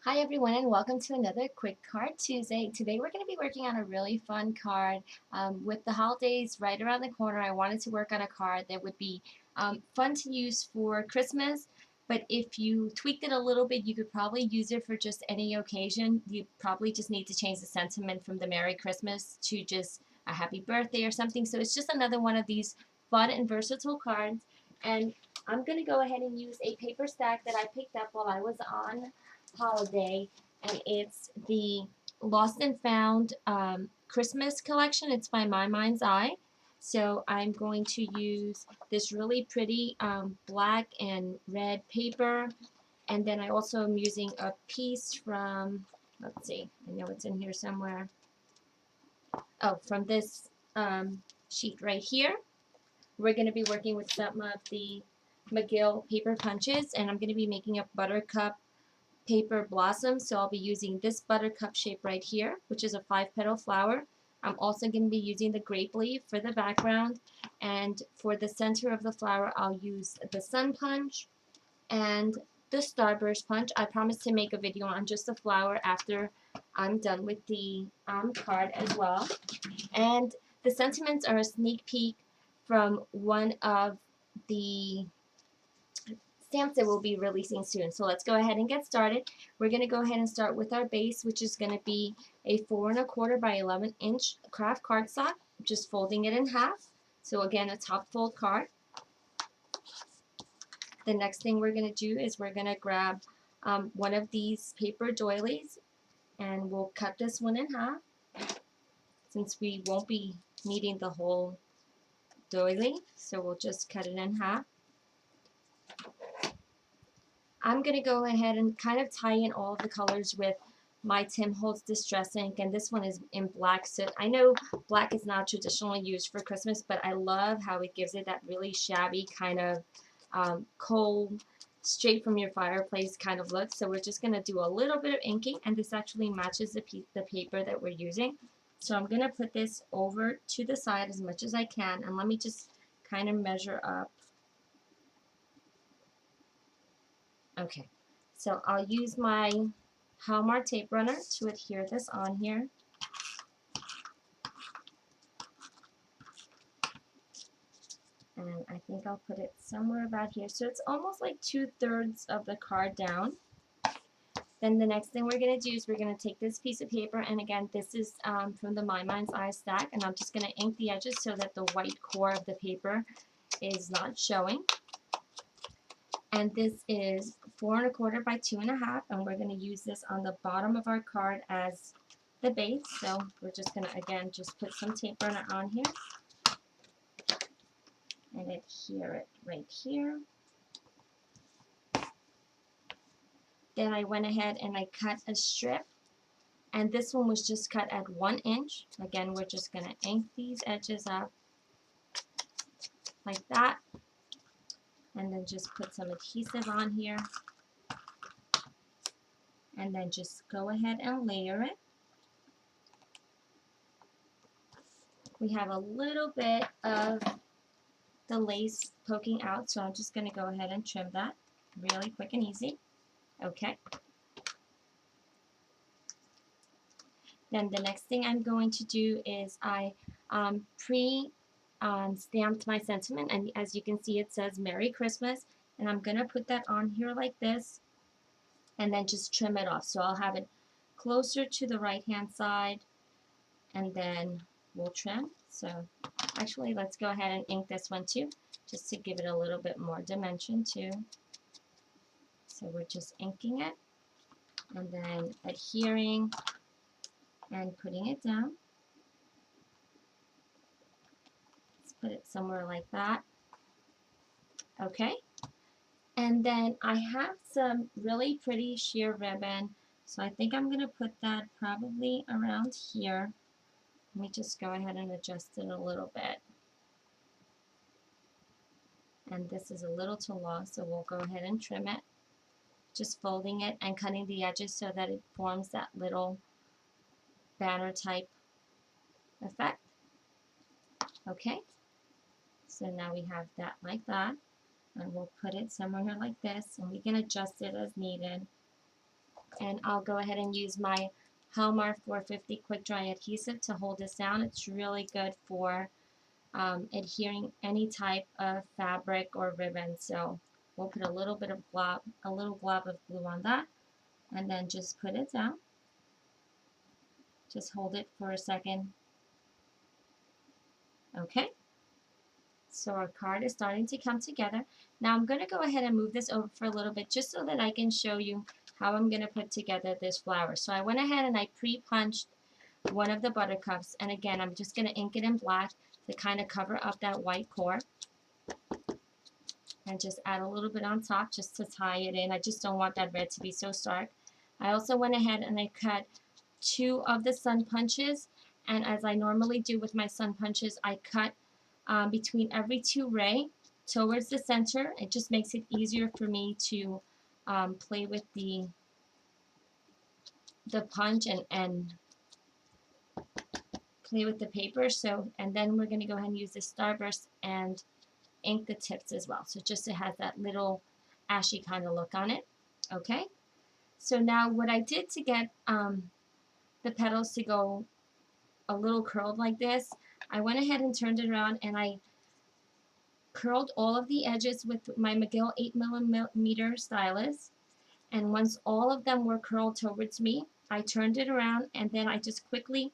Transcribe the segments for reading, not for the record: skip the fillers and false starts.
Hi everyone and welcome to another Quick Card Tuesday. Today we're going to be working on a really fun card. With the holidays right around the corner, I wanted to work on a card that would be fun to use for Christmas, but if you tweaked it a little bit, you could probably use it for just any occasion. You probably just need to change the sentiment from the Merry Christmas to just a Happy Birthday or something. So it's just another one of these fun and versatile cards. And I'm going to go ahead and use a paper stack that I picked up while I was on holiday, and it's the Lost and Found Christmas collection. It's by My Mind's Eye. So I'm going to use this really pretty black and red paper, and then I also am using a piece from, let's see, I know it's in here somewhere. Oh, from this sheet right here. We're going to be working with some of the McGill paper punches, and I'm going to be making a buttercup paper blossom. So I'll be using this buttercup shape right here, which is a 5-petal flower. I'm also going to be using the grape leaf for the background, and for the center of the flower I'll use the sun punch and the starburst punch. I promise to make a video on just the flower after I'm done with the card as well. And the sentiments are a sneak peek from one of the stamps that we'll be releasing soon. So let's go ahead and get started. We're going to go ahead and start with our base, which is going to be a 4 1/4 by 11-inch craft cardstock, just folding it in half. So again, a top fold card. The next thing we're going to do is we're going to grab one of these paper doilies, and we'll cut this one in half since we won't be needing the whole doily, so we'll just cut it in half. I'm going to go ahead and kind of tie in all of the colors with my Tim Holtz Distress ink, and this one is in black soot. I know black is not traditionally used for Christmas, but I love how it gives it that really shabby kind of cold, straight from your fireplace kind of look. So we're just going to do a little bit of inking, and this actually matches the paper that we're using. So I'm going to put this over to the side as much as I can, and let me just kind of measure up. Okay, so I'll use my Hallmark tape runner to adhere this on here. And I think I'll put it somewhere about here. So it's almost like 2/3 of the card down. Then the next thing we're going to do is we're going to take this piece of paper, and again, this is from the My Mind's Eye stack, and I'm just going to ink the edges so that the white core of the paper is not showing. And this is 4 1/4 by 2 1/2, and we're going to use this on the bottom of our card as the base. So we're just going to, again, just put some tape runner on here and adhere it right here. Then I went ahead and I cut a strip, and this one was just cut at 1 inch. Again, we're just going to ink these edges up like that, and then just put some adhesive on here, and then just go ahead and layer it. We have a little bit of the lace poking out, so I'm just going to go ahead and trim that really quick and easy. Okay. Then the next thing I'm going to do is I stamped my sentiment, and as you can see it says Merry Christmas, and I'm going to put that on here like this and then just trim it off. So I'll have it closer to the right hand side, and then we'll trim. So actually, let's go ahead and ink this one too, just to give it a little bit more dimension too. So we're just inking it and then adhering and putting it down. Let's put it somewhere like that. Okay. And then I have some really pretty sheer ribbon, so I think I'm going to put that probably around here. Let me just go ahead and adjust it a little bit. And this is a little too long, so we'll go ahead and trim it. Just folding it and cutting the edges so that it forms that little banner type effect. Okay, so now we have that like that, and we'll put it somewhere here like this, and we can adjust it as needed. And I'll go ahead and use my Hallmark 450 quick dry adhesive to hold this down. It's really good for adhering any type of fabric or ribbon. So we'll put a little bit of a little glob of glue on that, and then just put it down. Just hold it for a second. Okay. So our card is starting to come together. Now I'm going to go ahead and move this over for a little bit just so that I can show you how I'm going to put together this flower. So I went ahead and I pre-punched one of the buttercups, and again I'm just going to ink it in black to kind of cover up that white core, and just add a little bit on top just to tie it in. I just don't want that red to be so stark. I also went ahead and I cut 2 of the sun punches, and as I normally do with my sun punches, I cut between every 2 rays towards the center. It just makes it easier for me to play with the punch and play with the paper. So, and then we're going to go ahead and use the starburst and ink the tips as well. So just it has that little ashy kind of look on it. Okay. So now what I did to get the petals to go a little curled like this, I went ahead and turned it around and I curled all of the edges with my McGill 8mm stylus. And once all of them were curled towards me, I turned it around and then I just quickly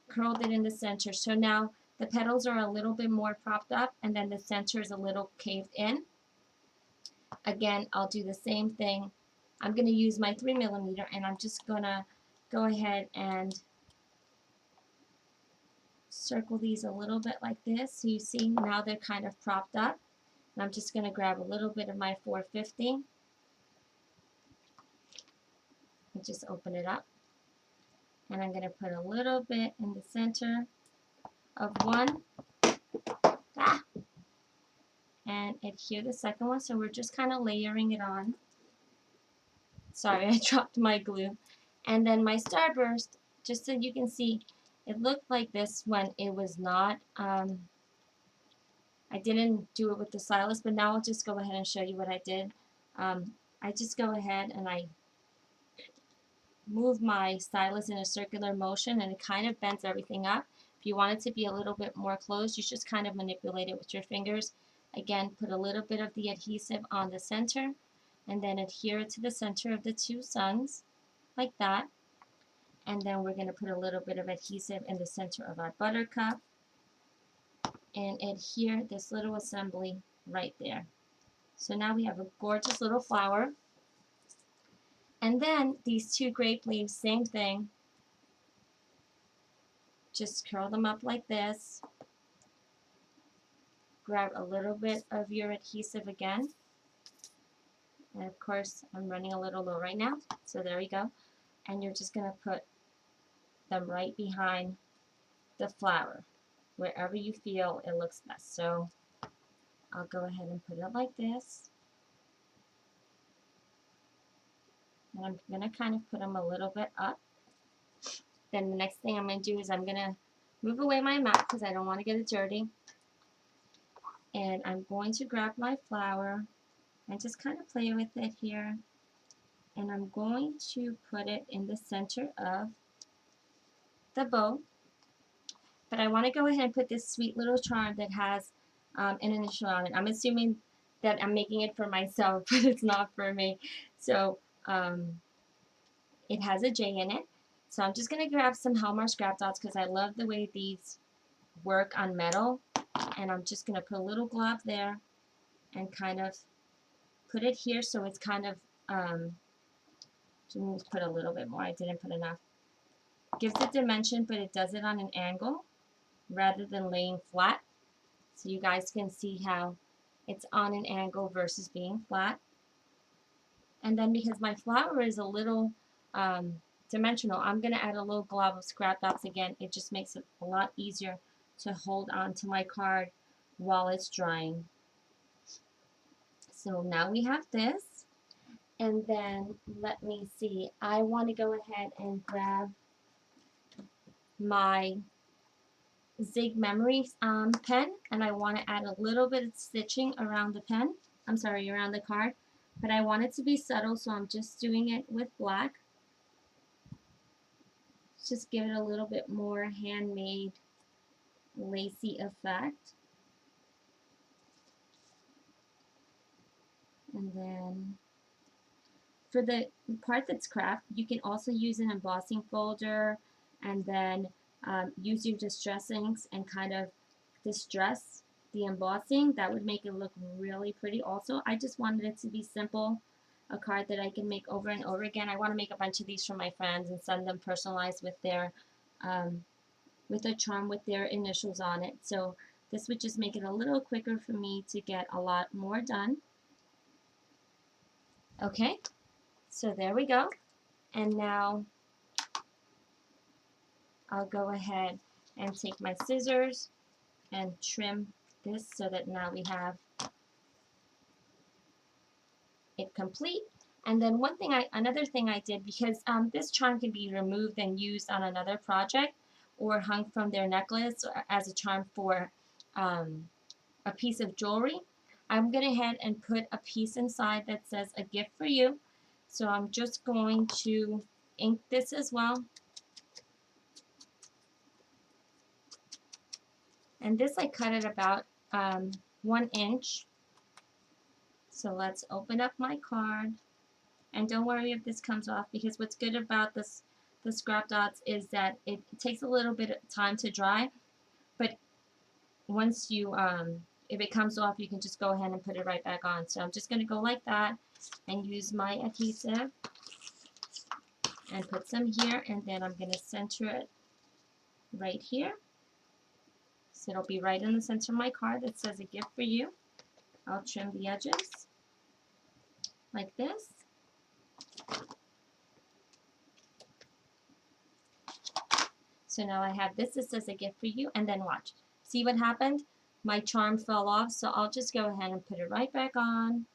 curled it in the center. So now the petals are a little bit more propped up and then the center is a little caved in. Again, I'll do the same thing. I'm going to use my 3mm and I'm just going to go ahead and circle these a little bit like this. So you see now they're kind of propped up. And I'm just going to grab a little bit of my 450 and just open it up. And I'm going to put a little bit in the center of one. And adhere the second one. So we're just kind of layering it on. Sorry, I dropped my glue. And then my starburst, just so you can see, it looked like this when it was not, I didn't do it with the stylus, but now I'll just go ahead and show you what I did. I just go ahead and I move my stylus in a circular motion and it kind of bends everything up. If you want it to be a little bit more closed, you just kind of manipulate it with your fingers. Again, put a little bit of the adhesive on the center and then adhere it to the center of the 2 suns like that. And then we're going to put a little bit of adhesive in the center of our buttercup and adhere this little assembly right there. So now we have a gorgeous little flower. And then these 2 grape leaves, same thing. Just curl them up like this. Grab a little bit of your adhesive again. And of course, I'm running a little low right now. So there we go. And you're just going to put them right behind the flower, wherever you feel it looks best. So I'll go ahead and put it like this. And I'm going to kind of put them a little bit up. Then the next thing I'm going to do is I'm going to move away my mat because I don't want to get it dirty. And I'm going to grab my flower and just kind of play with it here. And I'm going to put it in the center of the bow. But I want to go ahead and put this sweet little charm that has an initial on it. I'm assuming that I'm making it for myself, but it's not for me. So it has a J in it. So I'm just going to grab some Hallmark scrap dots because I love the way these work on metal. And I'm just going to put a little glob there and kind of put it here so it's kind of, just put a little bit more. I didn't put enough. Gives it dimension, but it does it on an angle rather than laying flat. So you guys can see how it's on an angle versus being flat. And then because my flower is a little dimensional, I'm going to add a little glob of scrap dots again. It just makes it a lot easier to hold on to my card while it's drying. So now we have this. And then let me see. I want to go ahead and grab my Zig Memory pen, and I want to add a little bit of stitching around the pen. I'm sorry, around the card. but I want it to be subtle, so I'm just doing it with black. Just give it a little bit more handmade lacy effect. And then for the part that's craft, you can also use an embossing folder and then use your distress inks and kind of distress the embossing. That would make it look really pretty also. I just wanted it to be simple, a card that I can make over and over again. I want to make a bunch of these for my friends and send them personalized with a charm with their initials on it. So this would just make it a little quicker for me to get a lot more done. Okay, so there we go. And now I'll go ahead and take my scissors and trim this so that now we have it complete. And then another thing I did, because this charm can be removed and used on another project or hung from their necklace as a charm for a piece of jewelry, I'm going to head and put a piece inside that says a gift for you. So I'm just going to ink this as well. And this I cut at about 1 inch. So let's open up my card. And don't worry if this comes off, because what's good about the scrap dots is that it takes a little bit of time to dry. But once you, if it comes off, you can just go ahead and put it right back on. So I'm just going to go like that and use my adhesive and put some here, and then I'm going to center it right here. So it'll be right in the center of my card that says a gift for you. I'll trim the edges like this. So now I have this that says a gift for you, and then watch. See what happened? My charm fell off, so I'll just go ahead and put it right back on.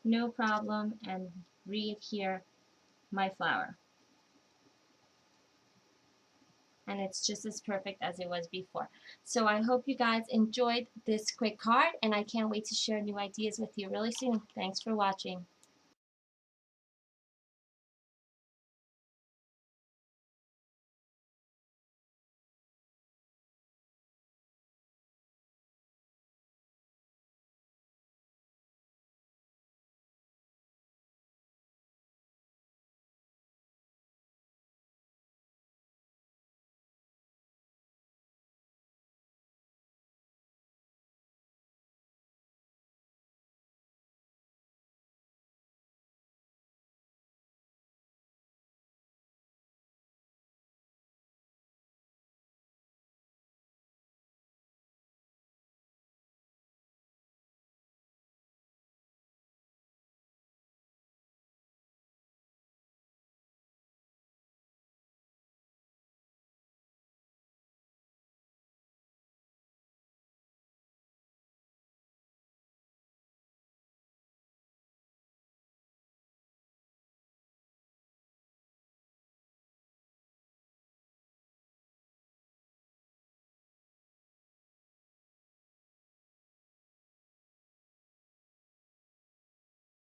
No problem, and re-adhere my flower. And it's just as perfect as it was before. So I hope you guys enjoyed this quick card, and I can't wait to share new ideas with you really soon. Thanks for watching.